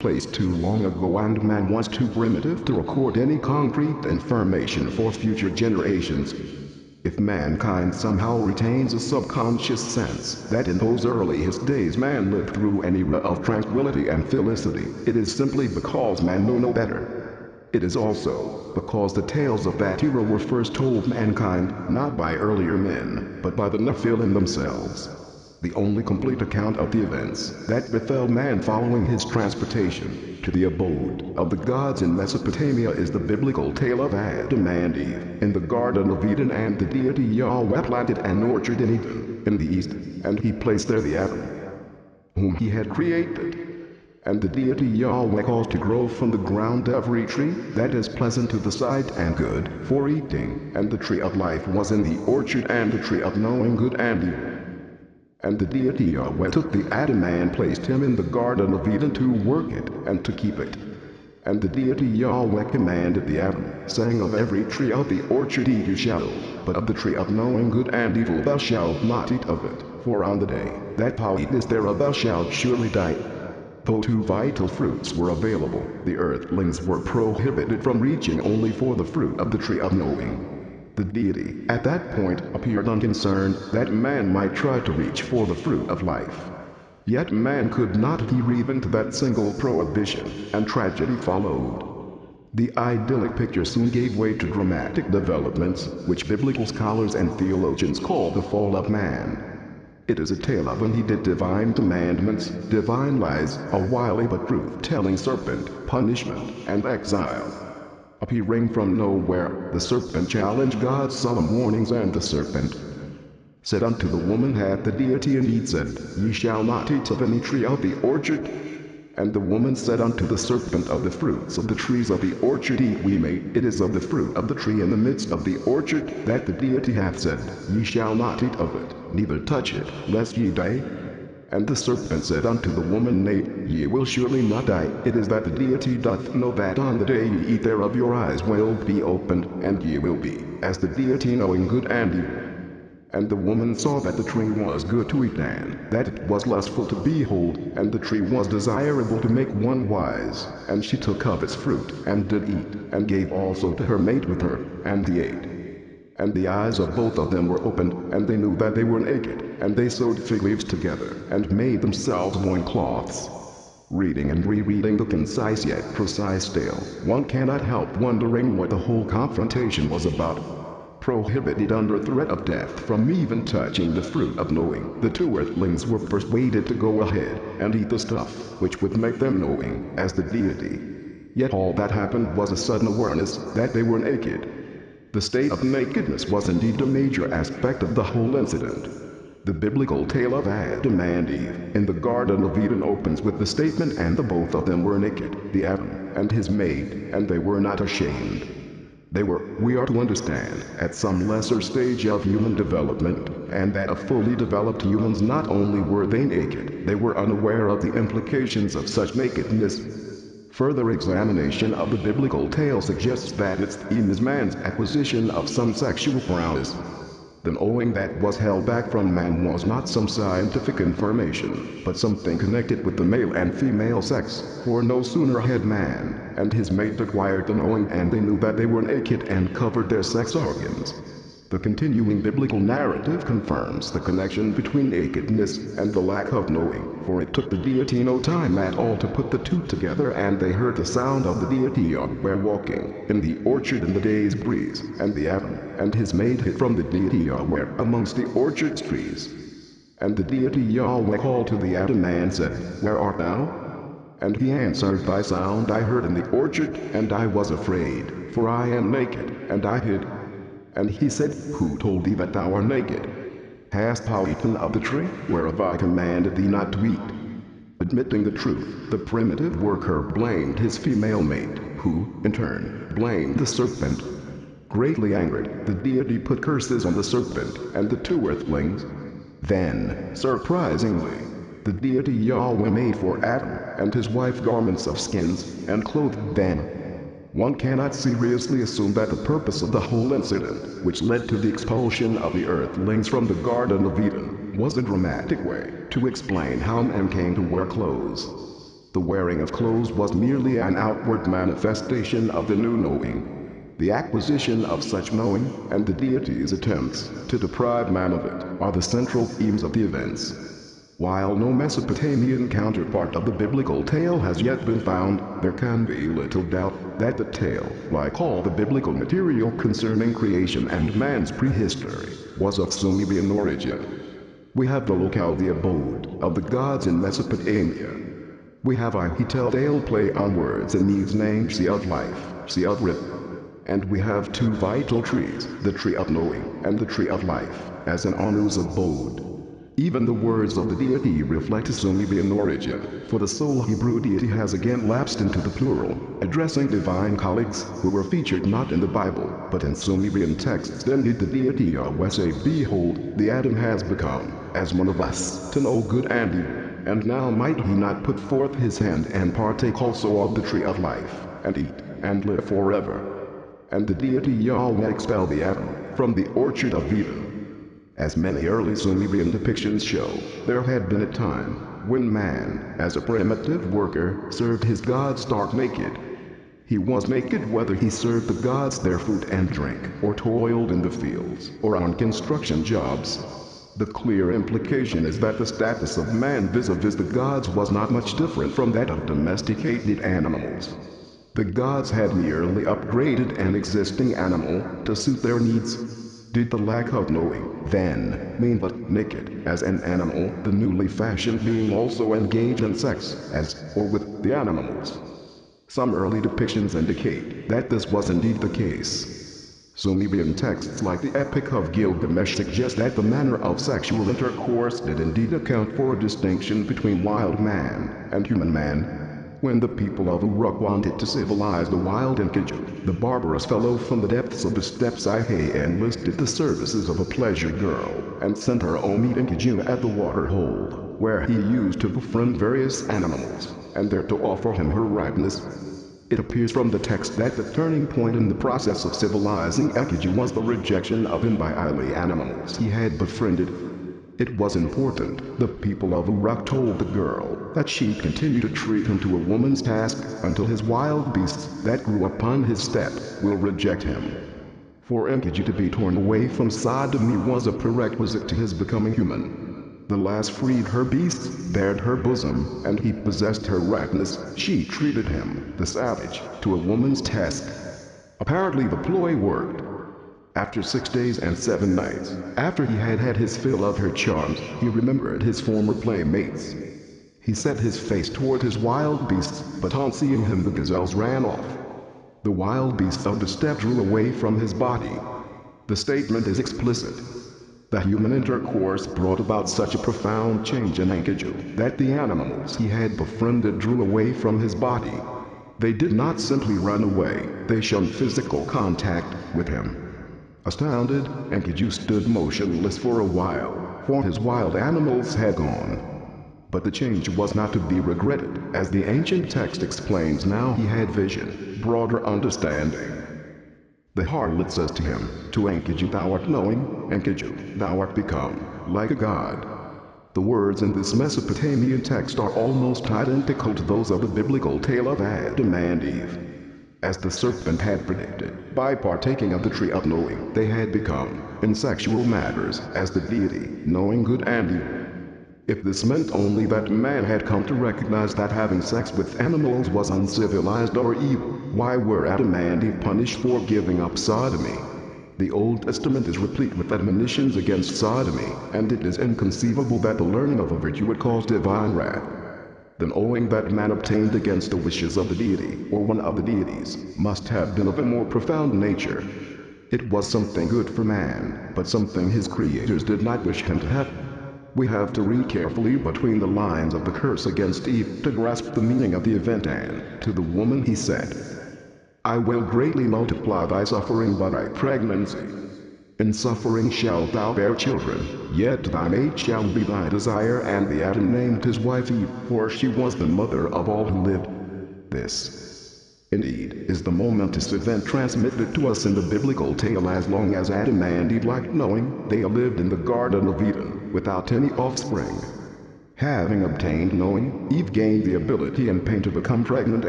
place too long ago, and man was too primitive to record any concrete information for future generations. If mankind somehow retains a subconscious sense that in those earliest days man lived through an era of tranquility and felicity, it is simply because man knew no better. It is also because the tales of that era were first told mankind, not by earlier men, but by the Nephilim themselves. The only complete account of the events that befell man following his transportation to the abode of the gods in Mesopotamia is the biblical tale of Adam and Eve in the Garden of Eden, and the deity Yahweh planted an orchard in Eden, in the east, and he placed there the Adam, whom he had created. And the deity Yahweh caused to grow from the ground every tree that is pleasant to the sight and good for eating, and the tree of life was in the orchard, and the tree of knowing good and evil. And the deity Yahweh took the Adam and placed him in the Garden of Eden to work it and to keep it. And the deity Yahweh commanded the Adam, saying, of every tree of the orchard eat you shall, but of the tree of knowing good and evil thou shalt not eat of it, for on the day that thou eatest thereof thou shalt surely die. Though two vital fruits were available, the earthlings were prohibited from reaching only for the fruit of the tree of knowing. The deity, at that point, appeared unconcerned that man might try to reach for the fruit of life. Yet man could not adhere even to that single prohibition, and tragedy followed. The idyllic picture soon gave way to dramatic developments, which biblical scholars and theologians call the fall of man. It is a tale of when he did divine commandments, divine lies, a wily but truth-telling serpent, punishment, and exile. Appearing from nowhere, the serpent challenged God's solemn warnings, and the serpent said unto the woman, hath the deity indeed said, ye shall not eat of any tree of the orchard? And the woman said unto the serpent, of the fruits of the trees of the orchard eat we may, it is of the fruit of the tree in the midst of the orchard that the deity hath said, ye shall not eat of it, neither touch it, lest ye die. And the serpent said unto the woman, nay, ye will surely not die, it is that the deity doth know that on the day ye eat thereof your eyes will be opened, and ye will be as the deity, knowing good and evil. And the woman saw that the tree was good to eat, and that it was lustful to behold, and the tree was desirable to make one wise, and she took of its fruit, and did eat, and gave also to her mate with her, and they ate. And the eyes of both of them were opened, and they knew that they were naked, and they sewed fig leaves together, and made themselves loincloths. Reading and rereading the concise yet precise tale, one cannot help wondering what the whole confrontation was about. Prohibited under threat of death from even touching the fruit of knowing, the two earthlings were persuaded to go ahead and eat the stuff which would make them knowing as the deity. Yet all that happened was a sudden awareness that they were naked. The state of nakedness was indeed a major aspect of the whole incident. The biblical tale of Adam and Eve in the Garden of Eden opens with the statement, and the both of them were naked, the Adam and his mate, and they were not ashamed. They were, we are to understand, at some lesser stage of human development, and that of fully developed humans not only were they naked, they were unaware of the implications of such nakedness. Further examination of the biblical tale suggests that its theme is man's acquisition of some sexual prowess. The knowing that was held back from man was not some scientific information, but something connected with the male and female sex, for no sooner had man and his mate acquired the knowing, and they knew that they were naked and covered their sex organs. The continuing biblical narrative confirms the connection between nakedness and the lack of knowing, for it took the deity no time at all to put the two together, and they heard the sound of the deity Yahweh walking in the orchard in the day's breeze, and the Adam and his mate hid from the deity Yahweh amongst the orchard's trees. And the deity Yahweh called to the Adam and said, where art thou? And he answered, thy sound I heard in the orchard, and I was afraid, for I am naked, and I hid. And he said, who told thee that thou art naked? Hast thou eaten of the tree, whereof I commanded thee not to eat? Admitting the truth, the primitive worker blamed his female mate, who, in turn, blamed the serpent. Greatly angered, the deity put curses on the serpent and the two earthlings. Then, surprisingly, the deity Yahweh made for Adam and his wife garments of skins, and clothed them. One cannot seriously assume that the purpose of the whole incident, which led to the expulsion of the earthlings from the Garden of Eden, was a dramatic way to explain how man came to wear clothes. The wearing of clothes was merely an outward manifestation of the new knowing. The acquisition of such knowing, and the deity's attempts to deprive man of it, are the central themes of the events. While no Mesopotamian counterpart of the biblical tale has yet been found, there can be little doubt that the tale, like all the biblical material concerning creation and man's prehistory, was of Sumerian origin. We have the locale, the abode of the gods in Mesopotamia. We have a tale play on words and these names, sea of life, sea of rip. And we have two vital trees, the tree of knowing and the tree of life, as an Anu's abode. Even the words of the deity reflect a Sumerian origin, for the sole Hebrew deity has again lapsed into the plural, addressing divine colleagues who were featured not in the Bible, but in Sumerian texts. Then did the deity Yahweh say, "Behold, the Adam has become as one of us, to know good and evil, and now might he not put forth his hand and partake also of the tree of life, and eat, and live forever." And the deity Yahweh expelled the Adam from the orchard of Eden. As many early Sumerian depictions show, there had been a time when man, as a primitive worker, served his gods stark naked. He was naked whether he served the gods their food and drink, or toiled in the fields, or on construction jobs. The clear implication is that the status of man vis-a-vis the gods was not much different from that of domesticated animals. The gods had merely upgraded an existing animal to suit their needs. Did the lack of knowing, then, mean that naked as an animal, the newly fashioned being also engaged in sex, as, or with, the animals? Some early depictions indicate that this was indeed the case. Sumerian texts like the Epic of Gilgamesh suggest that the manner of sexual intercourse did indeed account for a distinction between wild man and human man. When the people of Uruk wanted to civilize the wild Enkidu, the barbarous fellow from the depths of the steppes enlisted the services of a pleasure girl, and sent her own Enkidu at the water hole, where he used to befriend various animals, and there to offer him her ripeness. It appears from the text that the turning point in the process of civilizing Enkidu was the rejection of him by highly animals he had befriended. It was important, the people of Uruk told the girl, that she'd continue to treat him to a woman's task until his wild beasts that grew upon his step will reject him. For Enkidu to be torn away from sodomy was a prerequisite to his becoming human. The lass freed her beasts, bared her bosom, and he possessed her ripeness. She treated him, the savage, to a woman's task. Apparently the ploy worked. After 6 days and 7 nights, after he had had his fill of her charms, he remembered his former playmates. He set his face toward his wild beasts, but on seeing him the gazelles ran off. The wild beasts of the steppe drew away from his body. The statement is explicit. The human intercourse brought about such a profound change in Enkidu that the animals he had befriended drew away from his body. They did not simply run away, they shunned physical contact with him. Astounded, Enkidu stood motionless for a while, for his wild animals had gone. But the change was not to be regretted, as the ancient text explains. Now he had vision, broader understanding. The harlot says to him, "To Enkidu thou art knowing, Enkidu, thou art become like a god." The words in this Mesopotamian text are almost identical to those of the biblical tale of Adam and Eve. As the serpent had predicted, by partaking of the tree of knowing, they had become, in sexual matters, as the deity, knowing good and evil. If this meant only that man had come to recognize that having sex with animals was uncivilized or evil, why were Adam and Eve punished for giving up sodomy? The Old Testament is replete with admonitions against sodomy, and it is inconceivable that the learning of a virtue would cause divine wrath. The knowing that man obtained against the wishes of the deity, or one of the deities, must have been of a more profound nature. It was something good for man, but something his creators did not wish him to have. We have to read carefully between the lines of the curse against Eve to grasp the meaning of the event. And to the woman he said, "I will greatly multiply thy suffering by thy pregnancy. In suffering shalt thou bear children, yet thy mate shall be thy desire." And the Adam named his wife Eve, for she was the mother of all who lived. This, indeed, is the momentous event transmitted to us in the biblical tale. As long as Adam and Eve lacked knowing, they lived in the Garden of Eden, without any offspring. Having obtained knowing, Eve gained the ability in pain to become pregnant